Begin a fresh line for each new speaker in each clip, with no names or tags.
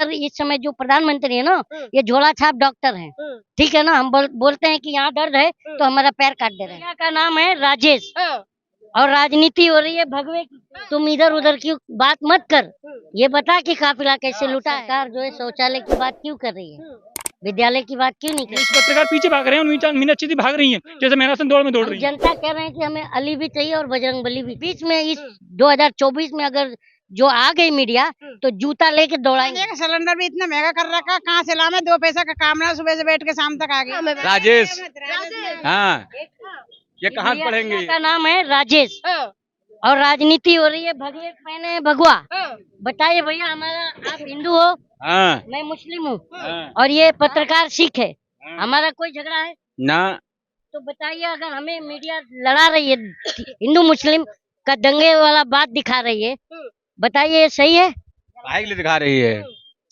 अगर इस समय जो प्रधानमंत्री है ना, ये झोला छाप डॉक्टर हैं, ठीक है ना। हम बोलते हैं कि यहाँ दर्द है तो हमारा पैर काट दे रहे हैं। यहाँ का नाम है राजेश और राजनीति हो रही है भगवे की। तुम इधर उधर की बात मत कर, ये बता कि काफिला कैसे लूटा है। सरकार जो है शौचालय की बात क्यों कर रही है, विद्यालय की बात क्यों नहीं कर रही?
पत्रकार पीछे भाग रहे हैं, मीनाक्षी दी भाग रही हैं, जैसे मैराथन दौड़ में दौड़ रही हैं।
जनता कह रहे हैं कि हमें अली भी चाहिए और बजरंगबली भी। बीच में इस 2024 में अगर जो आ गई मीडिया तो जूता लेके दौड़ाएंगे।
सिलेंडर भी इतना महंगा कर रखा, कहाँ से लावे, 2 पैसा का काम ना, सुबह से बैठ के शाम तक आ गया।
राजेश, हाँ, ये कहाँ पढ़ेंगे?
का नाम है राजेश और राजनीति हो रही है भगवे पहने भगवा। बताइए भैया, हमारा आप हिंदू हो,
हाँ,
मैं मुस्लिम हूँ,
हाँ,
और ये पत्रकार सिख है, हमारा कोई झगड़ा है
ना।
तो बताइए, अगर हमें मीडिया लड़ा रही है, हिंदू मुस्लिम का दंगे वाला बात दिखा रही है, बताइए ये सही है?
काहे के लिए दिखा रही है?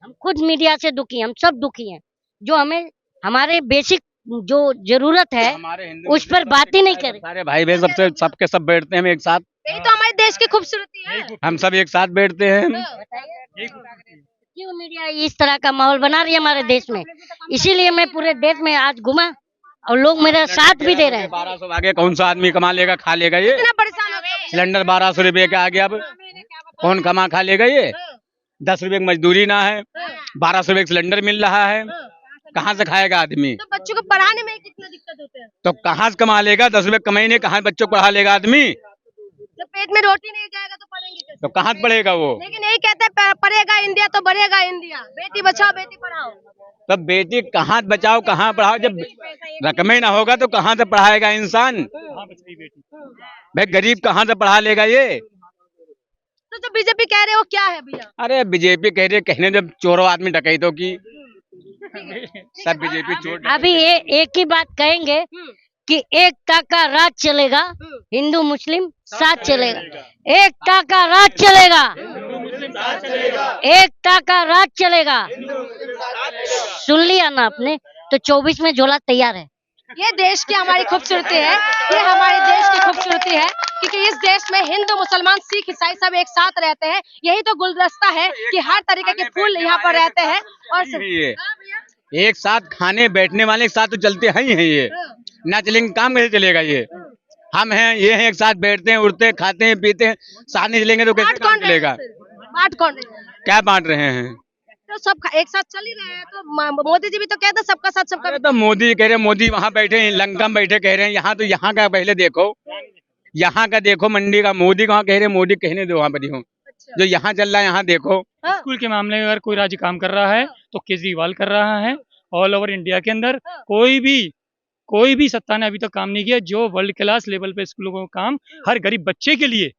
हम खुद मीडिया से दुखी हैं, हम सब दुखी हैं। जो हमें हमारे बेसिक जो जरूरत है उस पर बात ही नहीं करें।
सारे भाई बहन सबसे सबके सब बैठते हैं हम एक साथ,
यही तो हमारे देश की खूबसूरती है।
हम सब एक साथ बैठते हैं।
क्यों मीडिया इस तरह का माहौल बना रही है हमारे देश में? इसीलिए मैं पूरे देश में आज घूमा और लोग मेरा साथ भी दे रहे हैं।
1200 आगे कौन सा आदमी कमा लेगा, खा लेगा? ये
इतना परेशान हो गए।
सिलेंडर 1200 रुपए का आ गया, अब कौन कमा खा लेगा? ये 10 रुपए की मजदूरी ना है, 1200 रुपए सिलेंडर मिल रहा है, कहाँ से खाएगा आदमी?
तो बच्चों को पढ़ाने में कितना दिक्कत होता है?
तो कहाँ से कमा लेगा? 10 रुपए कमाई कहाँ बच्चों को पढ़ा लेगा आदमी?
जब पेट में रोटी नहीं जाएगा तो पढ़ेंगे कैसे?
तो कहाँ से पढ़ेगा वो?
लेकिन यही कहते हैं पढ़ेगा इंडिया तो बढ़ेगा इंडिया, बेटी बचाओ बेटी पढ़ाओ।
तब बेटी कहाँ बचाओ कहाँ पढ़ाओ, जब रकम ही ना होगा तो कहाँ से पढ़ाएगा इंसान? भाई गरीब कहाँ से पढ़ा लेगा ये?
तो जो बीजेपी कह रहे हो क्या है भैया?
अरे बीजेपी कह रही है, कहने जब चोरों आदमी डकैतों की, सब बीजेपी चोर।
अभी एक ही बात कहेंगे कि एकता का राज चलेगा, हिंदू मुस्लिम साथ चलेगा। एकता का राज चलेगा, एकता का राज चलेगा। सुन लिया ना आपने? तो 24 में झोला तैयार है।
ये देश की हमारी खूबसूरती है, ये हमारे देश की खूबसूरती है, क्योंकि इस देश में हिंदू मुसलमान सिख ईसाई सब एक साथ रहते हैं। यही तो गुलदस्ता है कि हर तरीके के फूल यहाँ पर रहते हैं और
एक साथ खाने बैठने वाले एक साथ तो चलते हैं ही हैं। ये ना चलेंगे काम कैसे चलेगा? ये हम हैं, ये हैं, एक साथ बैठते हैं, उठते हैं, खाते हैं, पीते हैं, साथ नहीं चलेंगे तो कैसे काम चलेगा?
बांट कौन रहे हैं?
क्या बांट रहे हैं?
तो सब एक साथ चल ही रहे हैं। तो मोदी जी भी तो कहते हैं सबका साथ सबका।
अरे तो मोदी कह रहे हैं, मोदी वहाँ बैठे हैं, लंका में बैठे कह रहे हैं, यहाँ तो यहाँ का पहले देखो, यहाँ का देखो मंडी का। मोदी कहाँ कह रहे हैं, मोदी कहने दो वहाँ पर हो, जो यहाँ चल रहा है यहाँ देखो।
स्कूल के मामले में अगर कोई राज्य काम कर रहा है तो केजरीवाल कर रहा है। ऑल ओवर इंडिया के अंदर कोई भी सत्ता ने अभी तक काम नहीं किया जो वर्ल्ड क्लास लेवल पे स्कूलों का काम हर गरीब बच्चे के लिए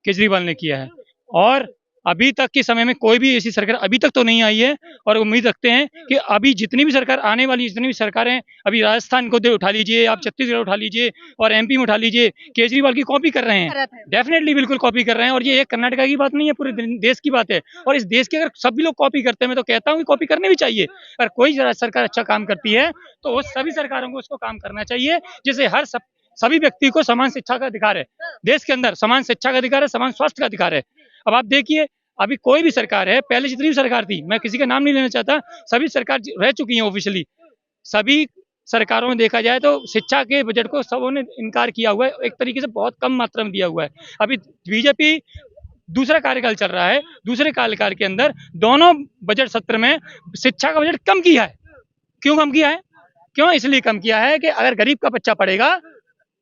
केजरीवाल ने किया है। और अभी तक के समय में कोई भी ऐसी सरकार अभी तक तो नहीं आई है, और उम्मीद रखते हैं कि अभी जितनी भी सरकार आने वाली, जितनी भी सरकारें, अभी राजस्थान को उठा लीजिए, आप छत्तीसगढ़ उठा लीजिए और एमपी में उठा लीजिए, केजरीवाल की कॉपी कर रहे हैं। डेफिनेटली बिल्कुल कॉपी कर रहे हैं, और ये एक कर्नाटका की बात नहीं है, पूरे देश की बात है। और इस देश के अगर सभी लोग कॉपी करते हैं, मैं तो कहता हूँ कि कॉपी करनी भी चाहिए। अगर कोई सरकार अच्छा काम करती है तो वो सभी सरकारों को उसको काम करना चाहिए, जिससे सभी व्यक्ति को समान शिक्षा का अधिकार है। देश के अंदर समान शिक्षा का अधिकार है, समान स्वास्थ्य का अधिकार है। अब आप देखिए, अभी कोई भी सरकार है, पहले जितनी भी सरकार थी, मैं किसी का नाम नहीं लेना चाहता, सभी सरकार रह चुकी है ऑफिशियली। सभी सरकारों में देखा जाए तो शिक्षा के बजट को सबों ने इनकार किया हुआ है, एक तरीके से बहुत कम मात्रा में दिया हुआ है। अभी बीजेपी दूसरा कार्यकाल चल रहा है, दूसरे कार्यकाल के अंदर दोनों बजट सत्र में शिक्षा का बजट कम किया है। क्यों कम किया है? क्यों इसलिए कम किया है कि अगर गरीब का बच्चा पढ़ेगा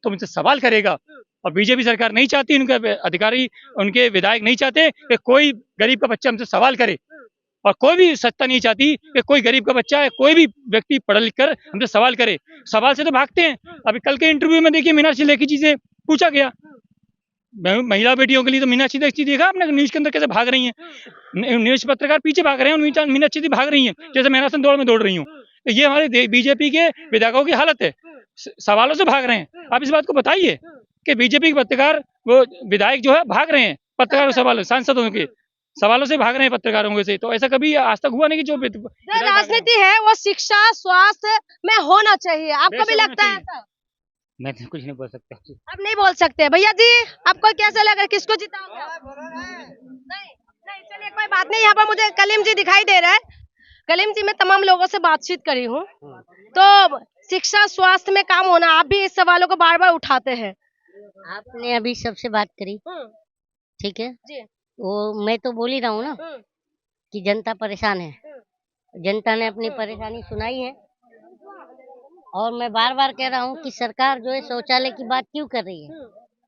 तो उनसे सवाल करेगा, और बीजेपी सरकार नहीं चाहती, उनके अधिकारी, उनके विधायक नहीं चाहते कि कोई गरीब का बच्चा हमसे सवाल करे, और कोई भी सत्ता नहीं चाहती कि कोई गरीब का बच्चा है, कोई भी व्यक्ति पढ़ लिख कर हमसे सवाल करे। सवाल से तो भागते हैं। अभी कल के इंटरव्यू में देखिए मीनाक्षी लेखी जी से पूछा गया, महिला बेटियों के लिए, तो मीनाक्षी लेखी देखा आपने न्यूज के अंदर कैसे भाग रही हैं? न्यूज पत्रकार पीछे भाग रहे हैं, मीनाक्षी भाग रही हैं जैसे मैराथन दौड़ में दौड़ रही हूँ। तो ये हमारे बीजेपी के विधायकों की हालत है, सवालों से भाग रहे हैं। आप इस बात को बताइए कि बीजेपी के पत्रकार, वो विधायक जो है भाग रहे हैं पत्रकारों सवालों, सांसदों के सवालों से भाग रहे हैं पत्रकारों से। तो ऐसा कभी आज तक हुआ नहीं कि जो
राजनीति है वो शिक्षा स्वास्थ्य में होना चाहिए। आपको भी लगता है ऐसा?
मैं तो कुछ नहीं बोल सकता।
आप नहीं बोल सकते। भैया जी आपको कैसा लगा, किसको जिताओगे? नहीं नहीं, चलिए कोई बात नहीं। यहाँ पर मुझे कलीम जी दिखाई दे रहा है। कलीम जी, मैं तमाम लोगों से बातचीत करी हूँ, तो शिक्षा स्वास्थ्य में काम होना, आप भी इस सवालों को बार बार उठाते हैं।
आपने अभी सबसे बात करी, ठीक है,
जी।
वो मैं तो बोल ही रहा हूँ ना कि जनता परेशान है। जनता ने अपनी परेशानी सुनाई है और मैं बार बार कह रहा हूँ कि सरकार जो है शौचालय की बात क्यों कर रही है,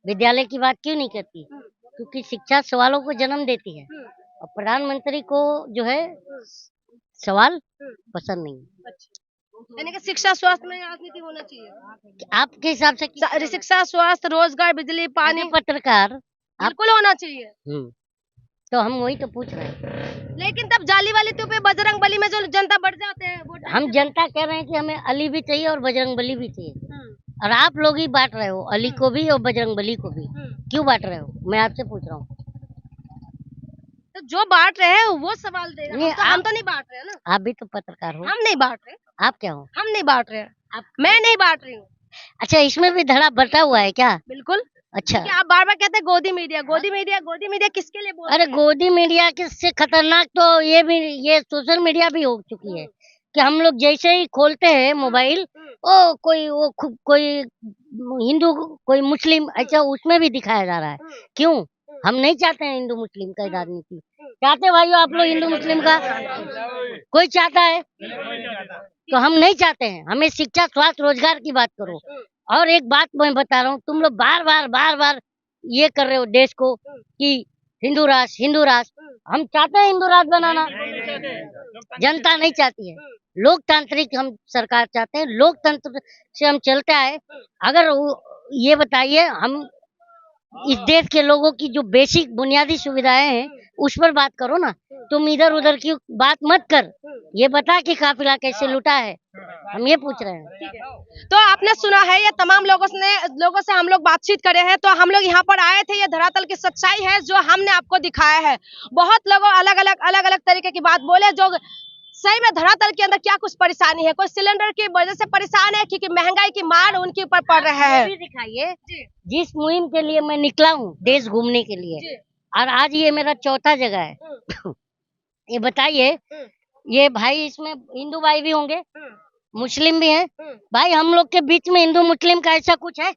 विद्यालय की बात क्यों नहीं करती, क्योंकि शिक्षा सवालों को जन्म देती है और प्रधानमंत्री को जो है सवाल पसंद नहीं है।
यानी कि शिक्षा स्वास्थ्य में राजनीति होना चाहिए।
आपके हिसाब से
शिक्षा स्वास्थ्य रोजगार बिजली पानी
पत्रकार
बिल्कुल होना चाहिए।
तो हम वही तो पूछ रहे हैं।
लेकिन तब जाली वाली पे बजरंग बली में जो जनता बढ़ जाते हैं वो
हम जनता कह रहे हैं कि हमें अली भी चाहिए और बजरंग बली भी चाहिए, और आप लोग ही बांट रहे हो अली को भी और बजरंग बली को भी। क्यों बांट रहे हो, मैं आपसे पूछ रहा हूँ।
तो जो बांट रहे हैं वो सवाल दे रहे हैं, हम तो नहीं बांट रहे हैं ना।
आप भी तो पत्रकार हो।
हम नहीं बांट रहे।
आप क्या हो?
हम नहीं बांट रहे हैं। मैं नहीं बांट रही हूँ।
अच्छा, इसमें भी धड़ा बटा हुआ है क्या?
बिल्कुल।
अच्छा,
आप बार बार कहते हैं गोदी मीडिया, गोदी मीडिया, गोदी मीडिया किसके लिए बोल रहे
अरे
हैं?
गोदी मीडिया से खतरनाक तो ये सोशल मीडिया भी हो चुकी है कि हम लोग जैसे ही खोलते हैं मोबाइल, कोई हिंदू कोई मुस्लिम, ऐसा उसमें भी दिखाया जा रहा है। क्यों? हम नहीं चाहते हैं हिंदू मुस्लिम का राजनीति। चाहते भाइयों आप लोग हिंदू मुस्लिम का? कोई चाहता है? तो हम नहीं चाहते हैं। हमें शिक्षा स्वास्थ्य रोजगार की बात करो। और एक बात मैं बता रहा हूँ, तुम लोग बार बार ये कर रहे हो देश को कि हिंदू राष्ट्र। हम चाहते हैं हिंदू राष्ट्र बनाना, जनता नहीं चाहती है। लोकतांत्रिक हम सरकार चाहते हैं, लोकतंत्र से हम चलते आए। अगर ये बताइए, हम इस देश के लोगों की जो बेसिक बुनियादी सुविधाएं हैं उस पर बात करो ना। तुम इधर उधर की बात मत कर, ये बता कि काफिला कैसे लूटा है, हम ये पूछ रहे हैं।
तो आपने सुना है, ये तमाम लोगों से हम लोग बातचीत करे हैं। तो हम लोग यहाँ पर आए थे, ये धरातल की सच्चाई है जो हमने आपको दिखाया है। बहुत लोग अलग अलग तरीके की बात बोले, जो सही में धरातल के अंदर क्या कुछ परेशानी है। कोई सिलेंडर की वजह से परेशान है, क्योंकि महंगाई की मार उनके ऊपर पड़ रहा है।
दिखाइए, जिस मुहिम के लिए मैं निकला हूँ देश घूमने के लिए, और आज ये मेरा चौथा जगह है। ये बताइए, ये भाई इसमें हिंदू भाई भी होंगे, मुस्लिम भी हैं। भाई हम लोग के बीच में हिंदू मुस्लिम का ऐसा कुछ है?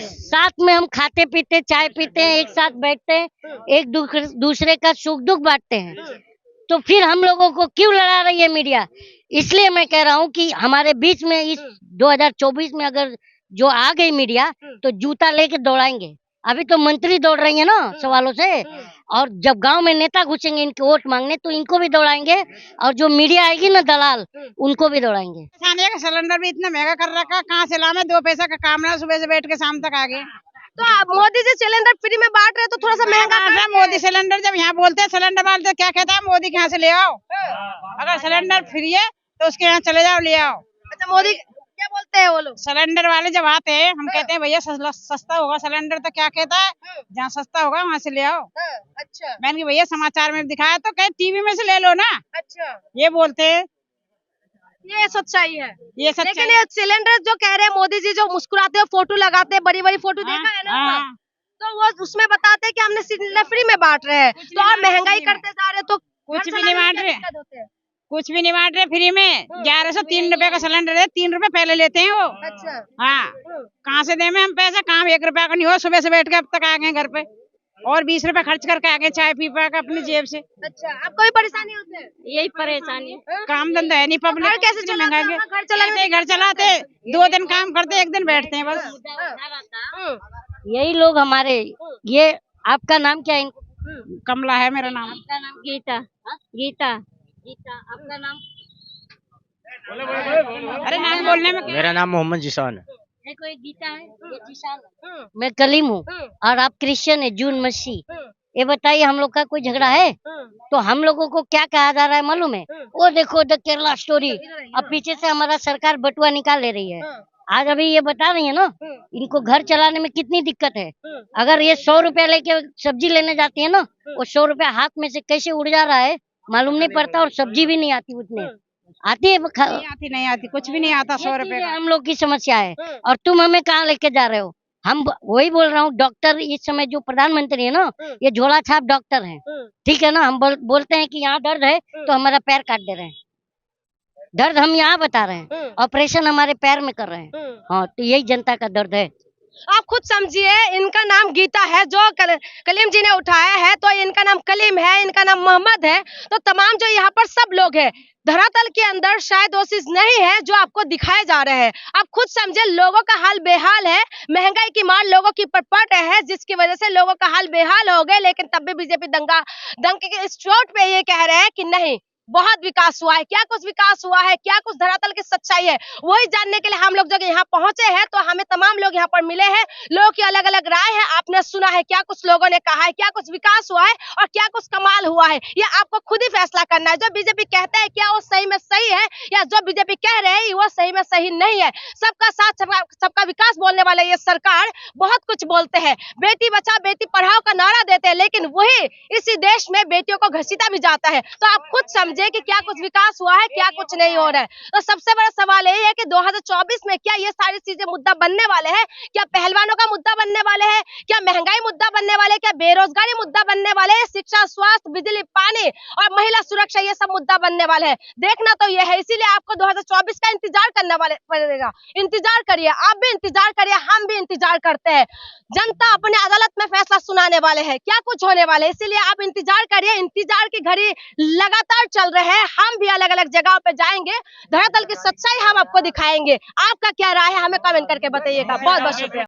साथ में हम खाते पीते, चाय पीते हैं, एक साथ बैठते हैं, एक दूसरे का सुख दुख बांटते हैं। तो फिर हम लोगों को क्यों लड़ा रही है मीडिया? इसलिए मैं कह रहा हूँ कि हमारे बीच में इस 2024 में अगर जो आ गई मीडिया, तो जूता लेके दौड़ाएंगे। अभी तो मंत्री दौड़ रही है ना सवालों से, और जब गांव में नेता घुसेंगे इनके वोट मांगने, तो इनको भी दौड़ाएंगे, और जो मीडिया आएगी ना दलाल, उनको भी दौड़ाएंगे।
खाने का सिलेंडर भी इतना महंगा कर रखा, कहाँ से लावे? 2 पैसा का काम ना, सुबह से बैठ के शाम तक आ गए।
तो आप मोदी जी सिलेंडर फ्री में बांट रहे हैं, तो थोड़ा सा महंगा
बांट रहे हैं। मोदी सिलेंडर जब यहाँ बोलते हैं सिलेंडर वाले, तो क्या कहता है मोदी के यहाँ से ले आओ। अगर सिलेंडर फ्री है तो उसके यहाँ चले जाओ, ले आओ।
अच्छा, मोदी क्या बोलते हैं वो लोग?
सिलेंडर वाले जब आते हैं, हम कहते हैं भैया सस्ता होगा सिलेंडर, तो क्या कहता है जहाँ सस्ता होगा वहाँ से ले आओ।
अच्छा।
मैंने कहा भैया समाचार में दिखाया, तो कहे टीवी में से ले लो ना।
अच्छा,
ये बोलते हैं,
ये सच्चाई है।
ये सच्चाई।
लेकिन ये सिलेंडर जो कह रहे हैं मोदी जी, जो मुस्कुराते हैं, फोटो लगाते हैं, बड़ी बड़ी फोटो देखा है ना, तो वो उसमें बताते हैं कि हमने सिलेंडर फ्री में बांट रहे हैं। तो आप महंगाई करते जा रहे, तो
कुछ भी नहीं बांट रहे, कुछ भी नहीं बांट रहे फ्री में। 1103 रुपए का सिलेंडर है, 3 रुपए पहले लेते हैं वो।
अच्छा।
हाँ, कहाँ से दें हम पैसा? काम 1 रुपया का नहीं हो। सुबह से बैठ के अब तक आ गए घर पे, और 20 रुपए खर्च करके आ गए चाय पी पा के अपनी जेब से।
अच्छा, आपको भी परेशानी होती है?
यही परेशानी है,
काम धंधा है नहीं, पब्लिक
घर कैसे चलाएंगे?
घर चलाते 2 दिन काम करते, 1 दिन बैठते हैं बस।
यही लोग हमारे। ये आपका नाम क्या है?
कमला है मेरा नाम।
आपका नाम? गीता। गीता, आपका नाम?
अरे नाम बोलने में
मेरा नाम मोहम्मद जिशान है।
देखो, एक गीता है, ये जिशान है, मैं कलीम हूँ, और आप क्रिश्चियन है, जून मसीह। ये बताइए, हम लोग का कोई झगड़ा है? तो हम लोगों को क्या कहा जा रहा है मालूम है? वो देखो द केरला स्टोरी, अब पीछे से हमारा सरकार बटुआ निकाल ले रही है। आज अभी ये बता रही है ना, इनको घर चलाने में कितनी दिक्कत है। अगर ये 100 रुपया लेके सब्जी लेने जाती है ना, वो 100 रुपया हाथ में से कैसे उड़ जा रहा है मालूम नहीं पड़ता, और सब्जी भी नहीं आती उतने। आती है?
नहीं आती, कुछ भी नहीं आता। 100 रुपए
हम लोग की समस्या है, और तुम हमें कहाँ लेके जा रहे हो? हम वही बोल रहा हूँ, डॉक्टर इस समय जो प्रधानमंत्री है ना, ये झोला छाप डॉक्टर हैं। ठीक है ना, हम बोलते हैं कि यहाँ दर्द है तो हमारा पैर काट दे रहे हैं। दर्द हम यहाँ बता रहे हैं, ऑपरेशन हमारे पैर में कर रहे हैं। हाँ, तो यही जनता का दर्द है।
आप खुद समझिए, इनका नाम गीता है, जो कलीम जी ने उठाया है, तो इनका नाम कलीम है, इनका नाम मोहम्मद है। तो तमाम जो यहाँ पर सब लोग हैं, धरातल के अंदर शायद वो चीज नहीं है जो आपको दिखाए जा रहे हैं। आप खुद समझे, लोगों का हाल बेहाल है, महंगाई की मार लोगों की पट है, जिसकी वजह से लोगों का हाल बेहाल हो गए। लेकिन तब भी बीजेपी दंगे के इस चोट पे ये कह रहे हैं कि नहीं, बहुत विकास हुआ है। क्या कुछ विकास हुआ है, क्या कुछ धरातल की सच्चाई है, वही जानने के लिए हम लोग जब यहाँ पहुंचे हैं, तो हमें तमाम लोग यहाँ पर मिले हैं। लोगों की अलग अलग राय है, आपने सुना है क्या कुछ लोगों ने कहा है, क्या कुछ विकास हुआ है और क्या कुछ कमाल हुआ है। ये आपको खुद ही फैसला करना है। जो बीजेपी कहता है क्या वो सही में सही है, या जो बीजेपी कह रहे हैं वो सही में सही नहीं है। सबका साथ सबका विकास बोलने वाला ये सरकार बहुत कुछ बोलते हैं, बेटी बचाओ बेटी पढ़ाओ का नारा देते हैं, लेकिन वही इसी देश में बेटियों को घसीटा भी जाता है। तो आप खुद समझे कि क्या कुछ विकास हुआ है, क्या कुछ नहीं हो रहा है। तो सबसे बड़ा सवाल यही है कि 2024 में क्या ये सारी चीजें मुद्दा बनने वाले हैं? क्या पहलवानों का मुद्दा बनने वाले हैं? क्या महंगाई मुद्दा बनने वाले? क्या बेरोजगारी मुद्दा बनने वाले हैं? शिक्षा, स्वास्थ्य, बिजली, पानी और महिला सुरक्षा, ये सब मुद्दा बनने वाले हैं। देखना तो ये है, इसीलिए आपको 2024 का इंतजार करने वाले पड़ेगा। इंतजार करिए, आप भी इंतजार करिए, हम भी इंतजार करते हैं। जनता अपने अदालत में फैसला सुनाने वाले हैं, क्या कुछ होने वाले, इसीलिए आप इंतजार करिए। इंतजार की घड़ी लगातार चल रहे हैं। हम भी अलग अलग जगह पे जाएंगे, धरातल की सच्चाई हम आपको दिखाएंगे। आपका क्या राय है, हमें कमेंट करके बताइएगा। बहुत बहुत शुक्रिया।